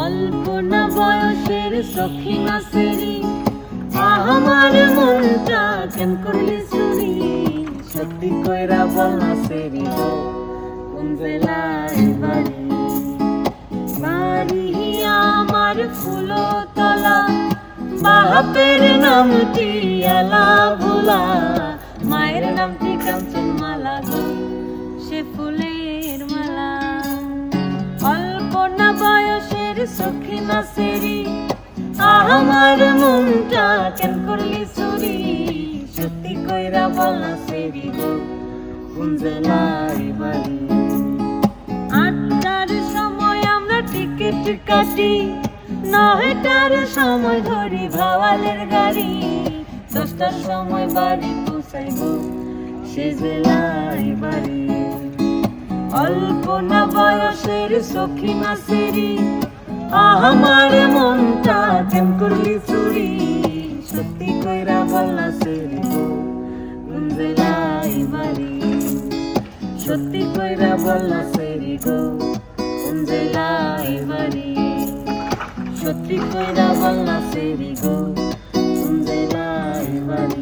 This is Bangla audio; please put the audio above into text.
অল্প না বয়সের সখী নাসেরি, আমার মনটা কেন করলি চুরি? সত্যি কইরা বল নাসেরি গো, কোন জেলায় বাড়ি? বাড়ি আমার ফুলতলা, বাপের নামটি আলা ভোলা, মায়ের নামটি কাঞ্চন মালা গো, সে ফুলের মালা। অল্প না বয়সের সখী নাসেরি, আমার মনটা কেন করলি চুরি? সত্যি কইরা বল নাসেরি গো, কোন জেলায় বাড়ি? 8টার সময় আমরা টিকিট কাটি, 9টার সময় ধরি ভাওয়ালের গাড়ি, 10টার সময় বাড়ি পৌঁছাইব, সে জেলায় বাড়ি। অল্প না বয়সের সখী নাসেরি, আমার মনটা কেন করলি চুরি? সত্যি কইরা বল নাসেরি গো, কোন জেলায় বাড়ি? সত্যি কইরা বল নাসেরি গো, কোন জেলায় বাড়ি? সত্যি কইরা বল নাসেরি গো, কোন জেলায় বাড়ি?